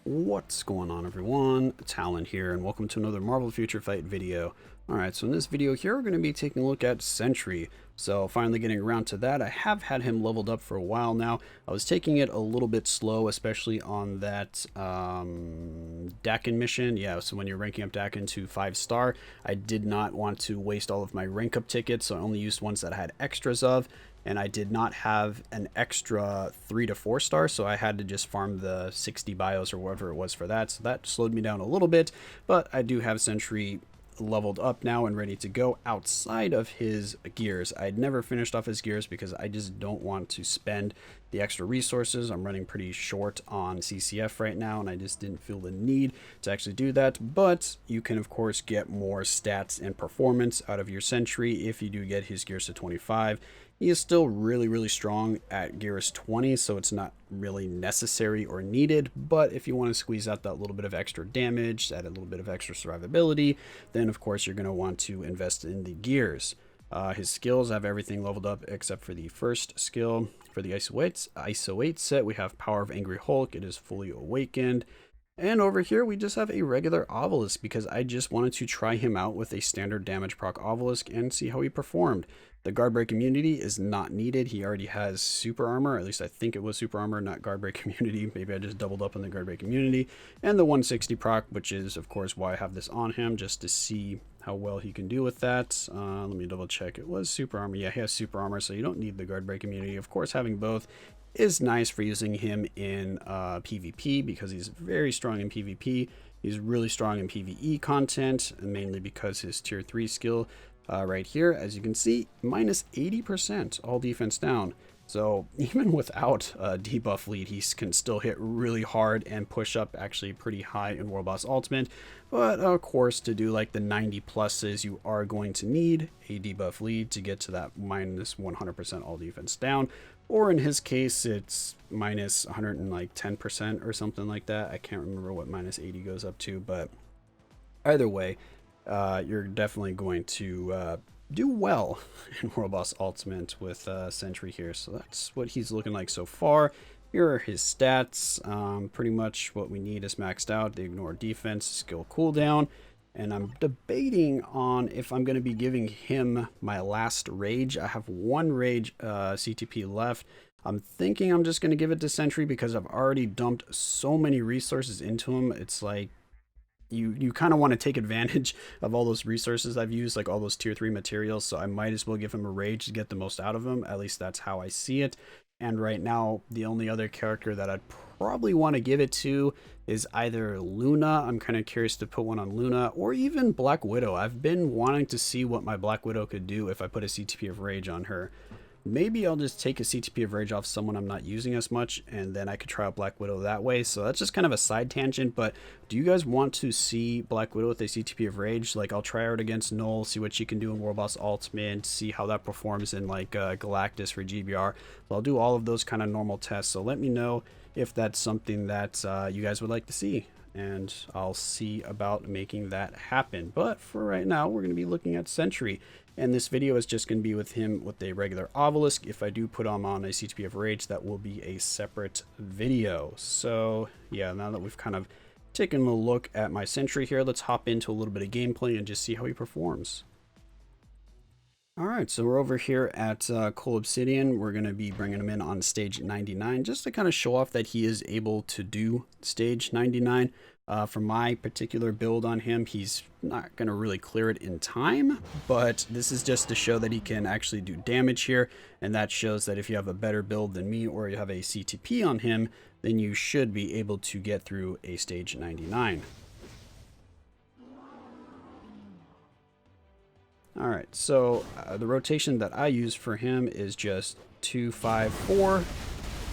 What's going on, everyone? Talen here, and welcome to another Marvel Future Fight video. Alright, so in this video here, we're going to be taking a look at Sentry. So finally getting around to that. I have had him leveled up for a while now. I was taking it a little bit slow, especially on that Dakin mission. Yeah, so when you're ranking up Dakin to 5-star, I did not want to waste all of my rank up tickets, so I only used ones that I had extras of. And I did not have an extra 3 to 4 star, so I had to just farm the 60 bios or whatever it was for that. So that slowed me down a little bit, but I do have Sentry leveled up now and ready to go outside of his gears. I'd never finished off his gears because I just don't want to spend the extra resources. I'm running pretty short on CCF right now, and I just didn't feel the need to actually do that. But you can, of course, get more stats and performance out of your Sentry if you do get his gears to 25. He is still really strong at gears 20, so it's not really necessary or needed, but if you want to squeeze out that little bit of extra damage, add a little bit of extra survivability, then of course you're going to want to invest in the gears. His skills have everything leveled up except for the first skill. For the ISO 8 set, we have Power of Angry Hulk. It is fully awakened. And over here, we just have a regular Obelisk because I just wanted to try him out with a standard damage proc Obelisk and see how he performed. The guard break immunity is not needed. He already has super armor. At least I think it was super armor, not guard break immunity. Maybe I just doubled up on the guard break immunity. And the 160 proc, which is, of course, why I have this on him, just to see how well he can do with that. Let me double check. It was super armor. Yeah, he has super armor, so you don't need the guard break immunity. Of course, having both is nice for using him in PvP because he's very strong in PvP. He's really strong in PvE content, and mainly because his tier 3 skill right here, as you can see, minus 80% all defense down. So even without a debuff lead, he can still hit really hard and push up actually pretty high in World Boss Ultimate. But of course, to do like the 90 pluses, you are going to need a debuff lead to get to that minus 100% all defense down. Or in his case, it's minus 110% or something like that. I can't remember what minus 80 goes up to, but either way, you're definitely going to do well in World Boss Ultimate with Sentry here. So that's what he's looking like so far. Here are his stats. Pretty much what we need is maxed out. They ignore defense, skill cooldown. And I'm debating on if I'm going to be giving him my last rage. I have one rage CTP left. I'm thinking I'm just going to give it to Sentry because I've already dumped so many resources into him. It's like you kind of want to take advantage of all those resources I've used, like all those tier 3 materials. So I might as well give him a rage to get the most out of him. At least that's how I see it. And right now, the only other character that I'd probably want to give it to is either Luna. I'm kind of curious to put one on Luna, or even Black Widow. I've been wanting to see what my Black Widow could do if I put a CTP of Rage on her. Maybe I'll just take a CTP of Rage off someone I'm not using as much, and then I could try out Black Widow that way. So that's just kind of a side tangent, but do you guys want to see Black Widow with a CTP of Rage? Like, I'll try her out against Null, see what she can do in World Boss Ultimate, see how that performs in, like, Galactus for GBR. So I'll do all of those kind of normal tests, so let me know if that's something that you guys would like to see, and I'll see about making that happen. But for right now, we're going to be looking at Sentry. And this video is just going to be with him with a regular Obelisk. If I do put him on a CTP of Rage, that will be a separate video. So yeah, now that we've kind of taken a look at my Sentry here, let's hop into a little bit of gameplay and just see how he performs. Alright, so we're over here at Cool Obsidian. We're going to be bringing him in on stage 99 just to kind of show off that he is able to do stage 99. For my particular build on him, he's not going to really clear it in time, but this is just to show that he can actually do damage here, and that shows that if you have a better build than me or you have a CTP on him, then you should be able to get through a stage 99. Alright, so the rotation that I use for him is just 2, 5, 4.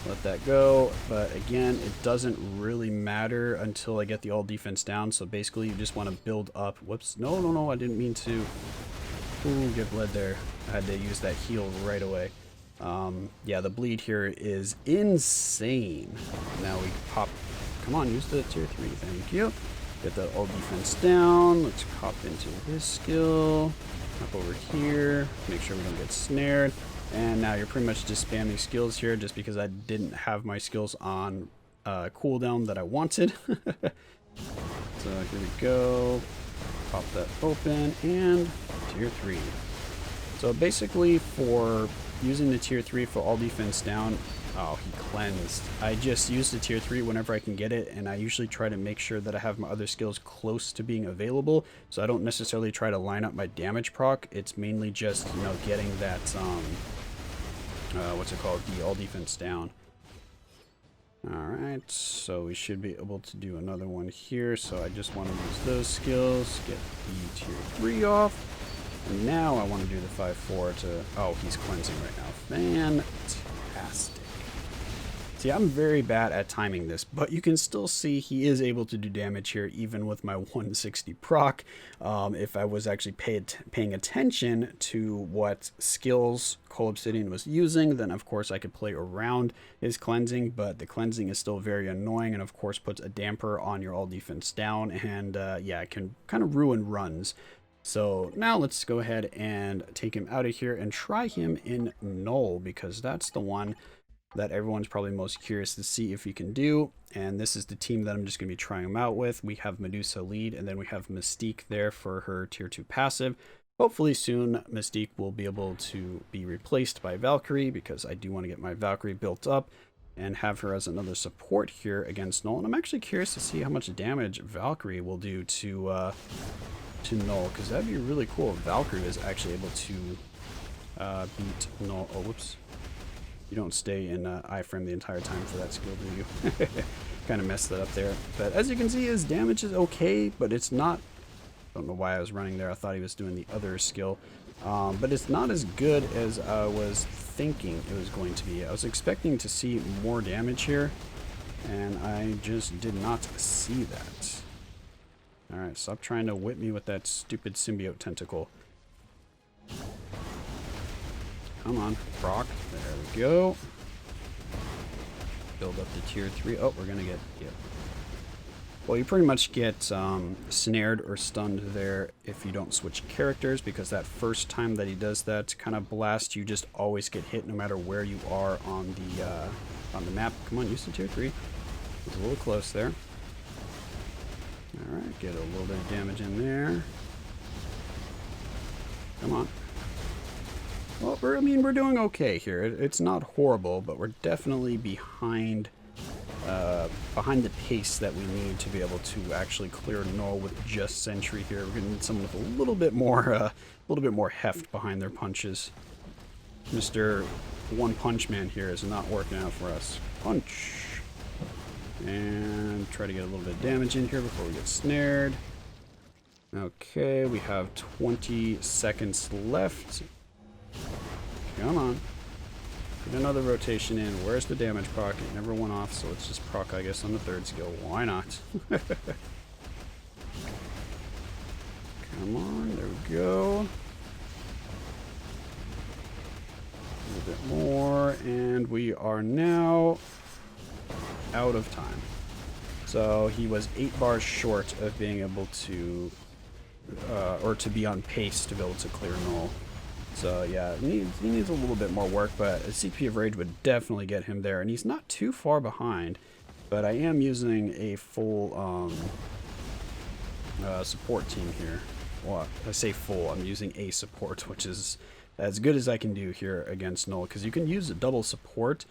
Let that go, but again, it doesn't really matter until I get the all defense down. So basically, you just want to build up. Whoops, no, I didn't mean to. Ooh, get bled there. I had to use that heal right away. Yeah, the bleed here is insane. Now we pop. Come on, use the tier 3. Thank you. Get the all defense down. Let's pop into this skill. Hop over here. Make sure we don't get snared. And now you're pretty much just spamming skills here just because I didn't have my skills on cooldown that I wanted. So here we go. Pop that open, and tier 3. So basically, for using the tier 3 for all defense down, oh, he cleansed. I just use the tier 3 whenever I can get it, and I usually try to make sure that I have my other skills close to being available, so I don't necessarily try to line up my damage proc. It's mainly just, you know, getting that, what's it called, the all defense down. Alright, so we should be able to do another one here, so I just want to use those skills, get the tier 3 off. And now I want to do the 5-4 to... Oh, he's cleansing right now. Fantastic. See, I'm very bad at timing this, but you can still see he is able to do damage here, even with my 160 proc. If I was actually paying attention to what skills Cole Obsidian was using, then of course I could play around his cleansing, but the cleansing is still very annoying, and of course puts a damper on your all defense down, and yeah, it can kind of ruin runs. So now let's go ahead and take him out of here and try him in Null, because that's the one that everyone's probably most curious to see if he can do. And this is the team that I'm just going to be trying him out with. We have Medusa lead, and then we have Mystique there for her tier 2 passive. Hopefully soon Mystique will be able to be replaced by Valkyrie, because I do want to get my Valkyrie built up and have her as another support here against Null. And I'm actually curious to see how much damage Valkyrie will do to Null, because that'd be really cool if Valkyrie is actually able to beat Null. Oh, whoops. You don't stay in iframe the entire time for that skill, do you? Kind of messed that up there. But as you can see, his damage is okay, but it's not... Don't know why I was running there. I thought he was doing the other skill. But it's not as good as I was thinking it was going to be. I was expecting to see more damage here, and I just did not see that. Alright, stop trying to whip me with that stupid symbiote tentacle. Come on, proc. There we go. Build up the tier 3. Oh, we're gonna get... Yep. Well, you pretty much get snared or stunned there if you don't switch characters, because that first time that he does that kind of blast, you just always get hit no matter where you are on the map. Come on, use the tier 3. It's a little close there. Alright, get a little bit of damage in there. Come on. Well, we're doing okay here. It's not horrible, but we're definitely behind the pace that we need to be able to actually clear Null with just Sentry here. We're gonna need someone with a little bit more heft behind their punches. Mr. One Punch Man here is not working out for us. Punch. And try to get a little bit of damage in here before we get snared. Okay, we have 20 seconds left. Come on. Get another rotation in. Where's the damage proc? It never went off, so let's just proc, I guess, on the third skill. Why not? Come on, there we go. A little bit more, and we are now out of time. So he was 8 bars short of being able to, or to be on pace to be able to clear Null. So yeah, he needs a little bit more work, but a CP of Rage would definitely get him there, and he's not too far behind. But I am using a full support team here. Well, I say full, I'm using a support, which is as good as I can do here against Null, because you can use a double support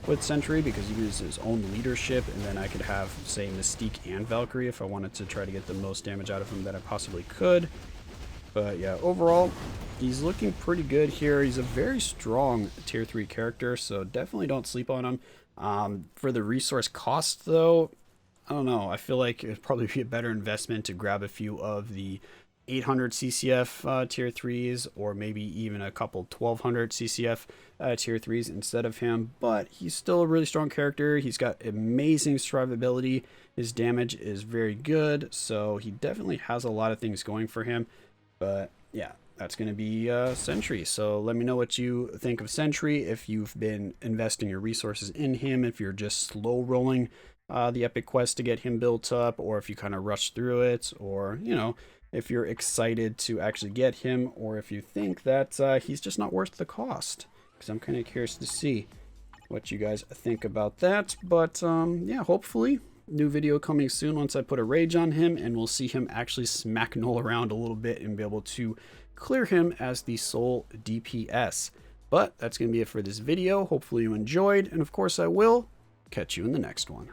with Sentry, because he uses his own leadership, and then I could have, say, Mystique and Valkyrie if I wanted to try to get the most damage out of him that I possibly could. But yeah, overall, he's looking pretty good here. He's a very strong tier 3 character, so definitely don't sleep on him. For the resource cost, though, I don't know. I feel like it'd probably be a better investment to grab a few of the 800 CCF tier 3s, or maybe even a couple 1200 CCF tier 3s instead of him. But he's still a really strong character. He's got amazing survivability. His damage is very good, so he definitely has a lot of things going for him. But yeah, that's going to be Sentry. So let me know what you think of Sentry, if you've been investing your resources in him, if you're just slow rolling the epic quest to get him built up, or if you kind of rush through it, or, you know, if you're excited to actually get him, or if you think that he's just not worth the cost, because I'm kind of curious to see. what you guys think about that. But yeah, hopefully new video coming soon once I put a rage on him, and we'll see him actually smack Null around a little bit and be able to clear him as the sole DPS. But that's going to be it for this video. Hopefully you enjoyed, and of course I will catch you in the next one.